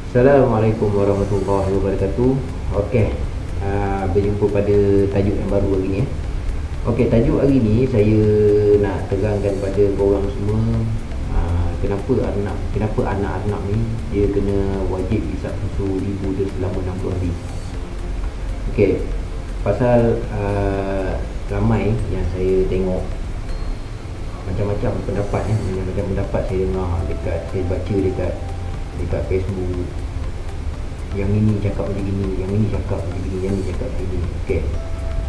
Assalamualaikum warahmatullahi wabarakatuh. Okey, berjumpa pada tajuk yang baru hari ni. Okey, tajuk hari ni saya nak terangkan pada korang semua, kenapa anak-anak ni dia kena wajib isap susu ibu dia selama 60 hari. Okey, pasal ramai yang saya tengok macam-macam pendapat, macam-macam pendapat saya dengar saya baca dekat Facebook. Yang ini cakap macam gini, yang ini cakap macam gini, yang ini cakap macam gini. Okey,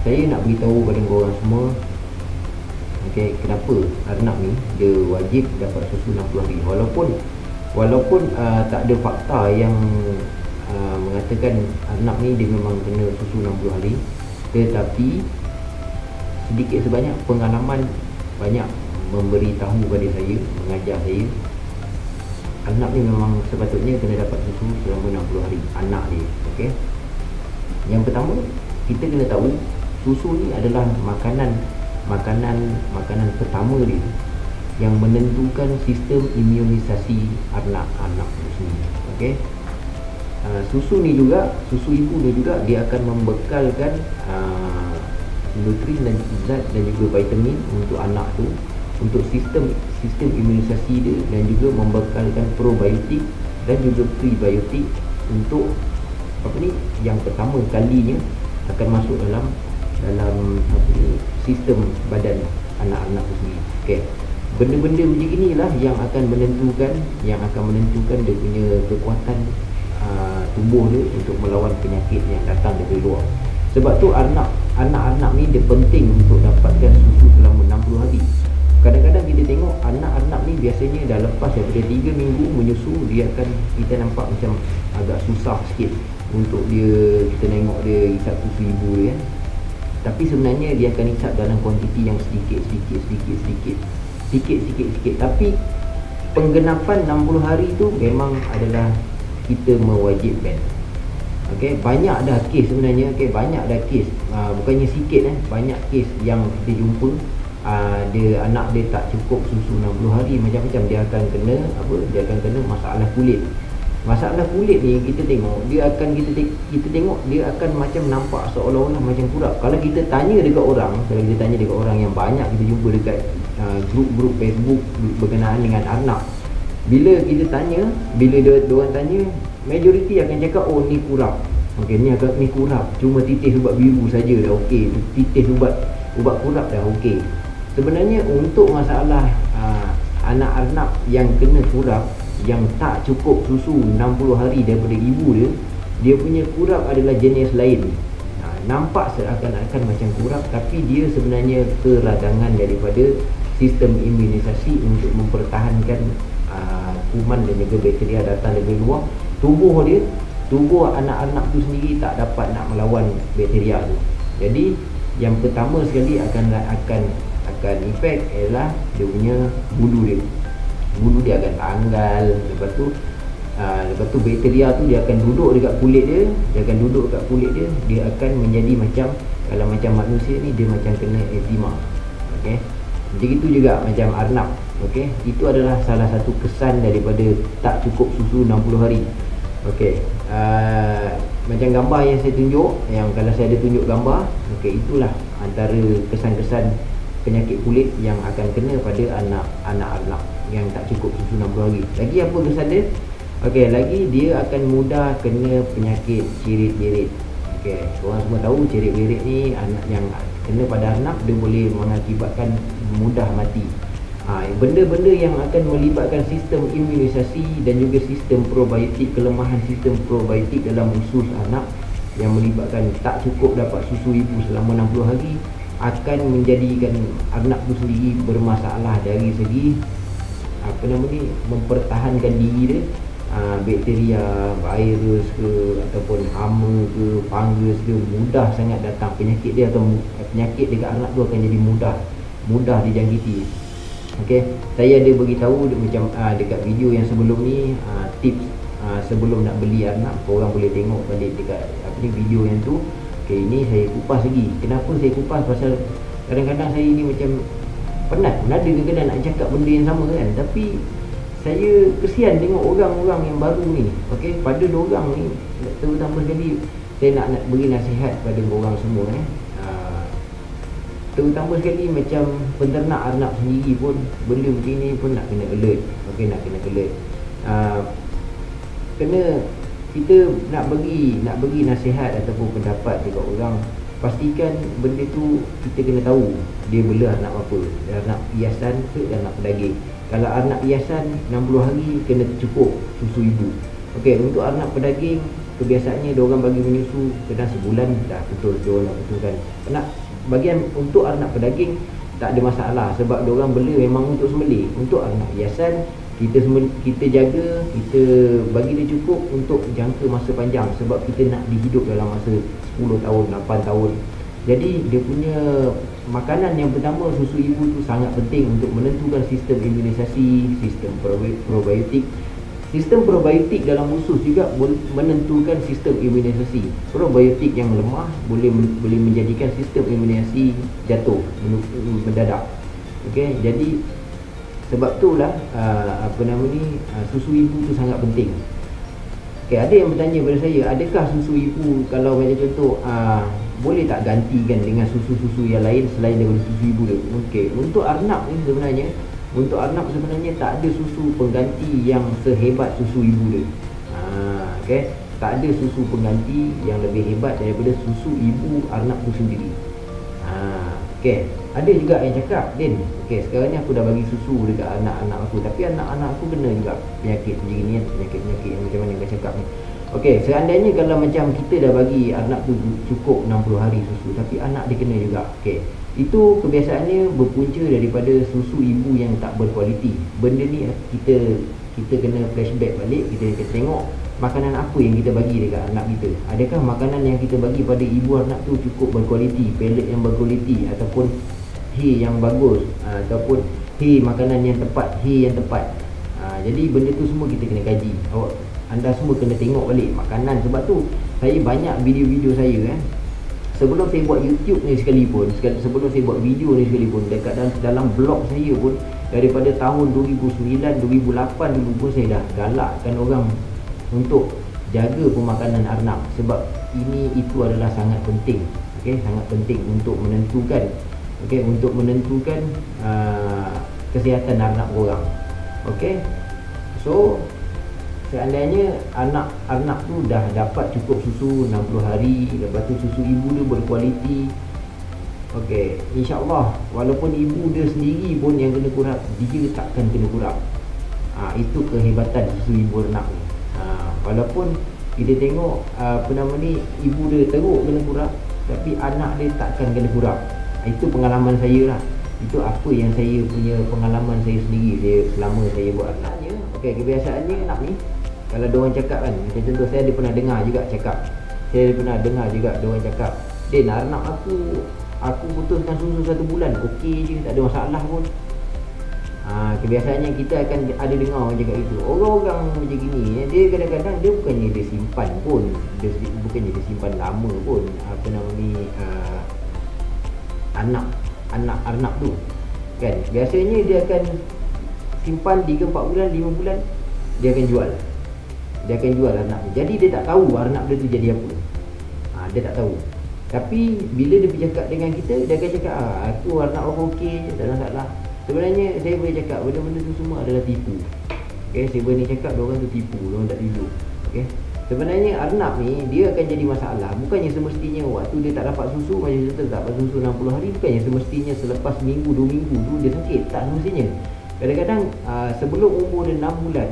saya nak beritahu kepada korang semua, okey, kenapa anak ni dia wajib dapat susu 60 hari. Walaupun tak ada fakta yang mengatakan anak ni dia memang kena susu 60 hari, tetapi sedikit sebanyak pengalaman banyak memberitahu kepada saya, mengajar saya, anak ni memang sepatutnya kena dapat susu selama 60 hari, anak dia. Okey, yang pertama, kita kena tahu susu ni adalah makanan pertama dia yang menentukan sistem imunisasi anak-anak itu sendiri. Okey, susu ibu ni juga dia akan membekalkan nutrien dan zat dan juga vitamin untuk anak tu, untuk sistem imunisasi dia, dan juga membekalkan probiotik dan juga prebiotik untuk yang pertama kalinya akan masuk dalam sistem badan anak-anak itu sendiri. Okey, benda-benda macam inilah yang akan menentukan dia punya kekuatan tubuh dia untuk melawan penyakit yang datang dari luar. Sebab tu anak-anak ni dia penting untuk dapatkan susu selama 60 hari. Kadang-kadang kita tengok anak-anak ni biasanya dah lepas daripada 3 minggu menyusu, kita nampak macam agak susah sikit untuk kita tengok dia isap susu ibu dia kan. Tapi sebenarnya dia akan isap dalam kuantiti yang sedikit. Tapi penggenapan 60 hari tu memang adalah kita mewajibkan. Okey, banyak dah kes sebenarnya. Okey, banyak dah kes, bukannya sikit, banyak kes yang kita jumpa. Anak dia tak cukup susu 60 hari, macam-macam dia akan kena masalah kulit. Masalah kulit ni kita tengok dia akan macam nampak seolah-olah macam kurap. Kalau kita tanya dekat orang yang banyak kita jumpa dekat grup-grup Facebook berkenaan dengan anak, bila diorang tanya, majoriti akan cakap, oh ni kurap. Okey, ni kurap, cuma titis ubat biru saja dah okey, titis ubat kurap dah okey. Sebenarnya untuk masalah anak-anak yang kena kurap, yang tak cukup susu 60 hari daripada ibu dia punya kurap adalah jenis lain. Nampak seakan-akan macam kurap, tapi dia sebenarnya keradangan daripada sistem imunisasi untuk mempertahankan kuman dan juga bakteria datang dari luar. Tubuh anak-anak tu sendiri tak dapat nak melawan bakteria tu. Jadi yang pertama sekali akan efek ialah dia punya bulu dia akan tanggal. Lepas tu bakteria tu dia akan duduk dekat kulit dia, dia akan menjadi kalau macam manusia ni, dia macam kena eczema. Okey, jadi itu juga macam arnab. Okey, itu adalah salah satu kesan daripada tak cukup susu 60 hari. Okey, macam gambar yang saya tunjuk, yang kalau saya ada tunjuk gambar, okey, itulah antara kesan-kesan penyakit kulit yang akan kena pada anak-anak yang tak cukup susu 60 hari. Lagi apa kesan dia? Okey, lagi dia akan mudah kena penyakit cirit-berit. Okey, korang semua tahu cirit-berit ni anak yang kena pada anak, dia boleh mengakibatkan mudah mati. Benda-benda yang akan melibatkan sistem imunisasi dan juga sistem probiotik, kelemahan sistem probiotik dalam usus anak yang melibatkan tak cukup dapat susu ibu selama 60 hari akan menjadikan anak tu sendiri bermasalah dari segi mempertahankan diri dia. Bakteria, virus ke ataupun hama ke, fungus ke, mudah sangat datang penyakit dia, atau penyakit dekat anak tu akan jadi mudah dijangkiti. Okey, saya ada beritahu macam dekat video yang sebelum ni, tips sebelum nak beli anak. Korang boleh tengok balik dekat video yang tu. Okey, ini saya kupas lagi. Kenapa saya kupas? Pasal kadang-kadang saya ni macam penat. Ada kadang-kadang nak cakap benda yang sama kan, tapi saya kesian tengok orang-orang yang baru ni. Okey, pada diorang ni terutama sekali saya nak beri nasihat pada korang semua terutama sekali macam penternak arnab sendiri pun benda macam ni pun nak kena alert. Okey, nak kena alert. Kena kita nak bagi nasihat ataupun pendapat dekat orang, pastikan benda tu kita kena tahu dia bela anak apa, anak hiasan ke anak pedaging. Kalau anak hiasan 60 hari kena cukup susu ibu. Okey, untuk anak pedaging kebiasaannya diorang bagi menyusu kadang sebulan dah betul diorang nak betulkan. Bagian untuk anak pedaging tak ada masalah sebab diorang bela memang untuk sembelih. Untuk anak hiasan kita jaga, kita bagi dia cukup untuk jangka masa panjang sebab kita nak dihidup dalam masa 10 tahun, 8 tahun. Jadi dia punya makanan yang pertama, susu ibu tu sangat penting untuk menentukan sistem imunisasi, sistem probiotik. Sistem probiotik dalam usus juga menentukan sistem imunisasi. Probiotik yang lemah boleh menjadikan sistem imunisasi jatuh, mendadak. Okey, jadi sebab itulah susu ibu tu sangat penting. Okey, ada yang bertanya pada saya, adakah susu ibu kalau macam contoh boleh tak gantikan dengan susu-susu yang lain selain daripada susu ibu tu? Okey, untuk arnab ni sebenarnya tak ada susu pengganti yang sehebat susu ibu tu. Okey, tak ada susu pengganti yang lebih hebat daripada susu ibu arnab tu sendiri. Okey, ada juga yang cakap, Din, okey, sekarang ni aku dah bagi susu dekat anak-anak aku, tapi anak-anak aku kena juga penyakit macam ni kan, penyakit-penyakit yang macam mana kau cakap ni. Okey, seandainya kalau macam kita dah bagi anak tu cukup 60 hari susu tapi anak dia kena juga. Okey, itu kebiasaannya berpunca daripada susu ibu yang tak berkualiti. Benda ni kita kena flashback balik, kita tengok makanan apa yang kita bagi dekat anak kita. Adakah makanan yang kita bagi pada ibu anak tu cukup berkualiti, pellet yang berkualiti, ataupun hay yang bagus, ataupun makanan yang tepat, hay yang tepat. Jadi benda tu semua kita kena kaji. Anda semua kena tengok balik makanan. Sebab tu saya banyak video-video saya sebelum saya buat YouTube ni sekalipun, sebelum saya buat video ni sekalipun, dekat dalam blog saya pun daripada tahun 2009, 2008 dulu pun saya dah galakkan orang untuk jaga pemakanan arnab sebab itu adalah sangat penting. Okey, sangat penting untuk menentukan kesihatan arnab korang. Okey, so seandainya anak arnab tu dah dapat cukup susu 60 hari, lepas tu susu ibu dia berkualiti, okey, insya-Allah walaupun ibu dia sendiri pun yang kena kurap, dia takkan kena kurap. Itu kehebatan susu ibu arnab ni. Walaupun kita tengok ibu dia teruk kena kurap, tapi anak dia takkan kena kurap. Itu pengalaman saya lah. Itu apa yang saya punya pengalaman saya sendiri selama saya buat anaknya. Okey, kebiasaannya anak ni kalau diorang cakap kan, macam contoh saya ada pernah dengar juga diorang cakap, Din, anak aku putuskan susu 1 bulan, okey je, tak ada masalah pun. Kebiasaannya kita akan ada dengar orang cakap itu. Orang-orang macam gini, dia kadang-kadang dia bukannya dia simpan pun, bukannya dia simpan lama pun anak arnab tu kan. Biasanya dia akan simpan 3-4 bulan, 5 bulan, dia akan jual arnab ni. Jadi dia tak tahu arnab dia tu jadi apa. Dia tak tahu. Tapi bila dia bercakap dengan kita, dia akan cakap, aku arnab aku okey je, tak ada masalah. Sebenarnya saya boleh cakap benda-benda tu semua adalah tipu. Okey, saya boleh cakap diorang tu tipu, diorang tak tidur. Okey, sebenarnya arnab ni dia akan jadi masalah bukannya semestinya waktu dia tak dapat susu, macam contoh tak dapat susu 60 hari, bukannya semestinya selepas minggu 2 minggu tu dia sakit. Tak semestinya. Kadang-kadang sebelum umur dia 6 bulan,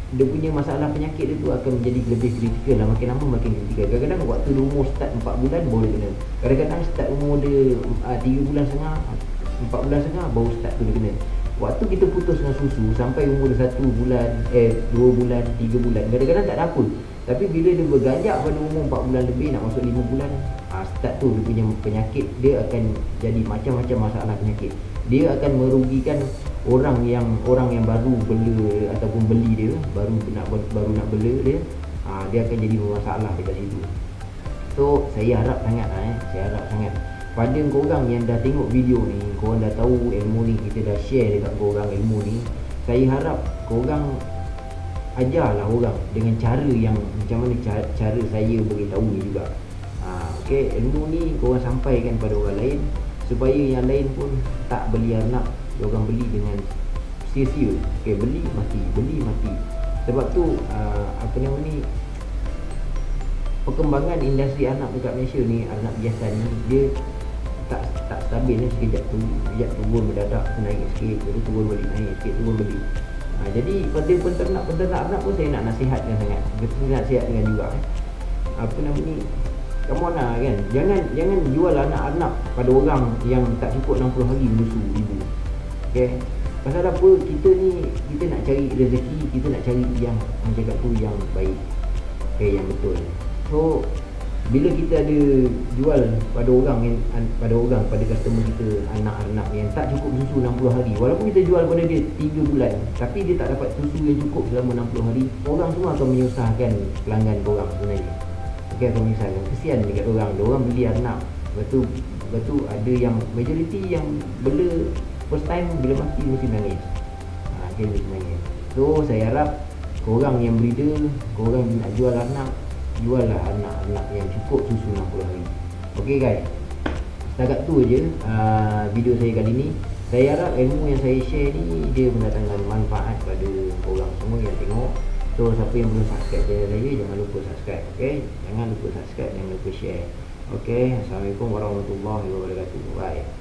dia punya masalah penyakit dia tu akan menjadi lebih kritikal lah. Makin lama makin kritikal. Kadang-kadang waktu dia umur start 4 bulan baru dia kena. Kadang-kadang start umur dia 3 bulan setengah, 4 bulan setengah baru start tu dia kena. Waktu kita putuskan susu sampai umur 1 bulan, 2 bulan, 3 bulan, kadang-kadang tak ada apa. Tapi bila dia berganjak pada umur 4 bulan lebih nak masuk 5 bulan, start tu dia punya penyakit dia akan jadi macam-macam masalah penyakit. Dia akan merugikan orang yang baru bela ataupun beli dia, baru nak bela dia, dia akan jadi bermasalah dekat situ. So saya harap sangat pada korang yang dah tengok video ni, korang dah tahu ilmu ni, kita dah share dekat korang ilmu ni. Saya harap korang ajarlah orang dengan cara yang macam mana cara saya beritahu ni juga. Okey, ilmu ni korang sampaikan pada orang lain supaya yang lain pun tak beli anak, orang beli dengan sia-sia. Okey, beli mati. Sebab tu apa nama ni, perkembangan industri anak dekat Malaysia ni, anak biasa ni dia tak stabil ni, sekejap turun mendadak, naik sikit, lepas turun balik, naik sikit, turun balik. Jadi pada penternak anak pun saya nak nasihatkan sangat, betul nasihat dengan juga apa nama ni, come on lah kan, jangan jual anak-anak pada orang yang tak cukup 60 hari menyusu ibu. Okay, pasal apa, kita nak cari rezeki, kita nak cari yang cakap tu yang baik, okay, yang betul. So bila kita ada jual pada orang pada customer kita anak-anak yang tak cukup susu 60 hari, walaupun kita jual pada dia 3 bulan tapi dia tak dapat susu yang cukup selama 60 hari, orang semua akan menyusahkan pelanggan korang sebenarnya. Okey, akan menyusahkan, kesian dekat orang beli anak, lepas tu ada yang majoriti yang bela first time, bila mati mesti nangis. Okay, mesti nangis. So saya harap korang yang breeder, korang nak jual anak, juallah anak-anak yang cukup susu 60 hari. Okey guys, setakat tu je video saya kali ni. Saya harap ilmu yang saya share ni dia mendatangkan manfaat pada korang semua yang tengok. So siapa yang belum subscribe channel saya, jangan lupa subscribe. Okey, jangan lupa subscribe, jangan lupa share. Okey, assalamualaikum warahmatullahi wabarakatuh. Bye.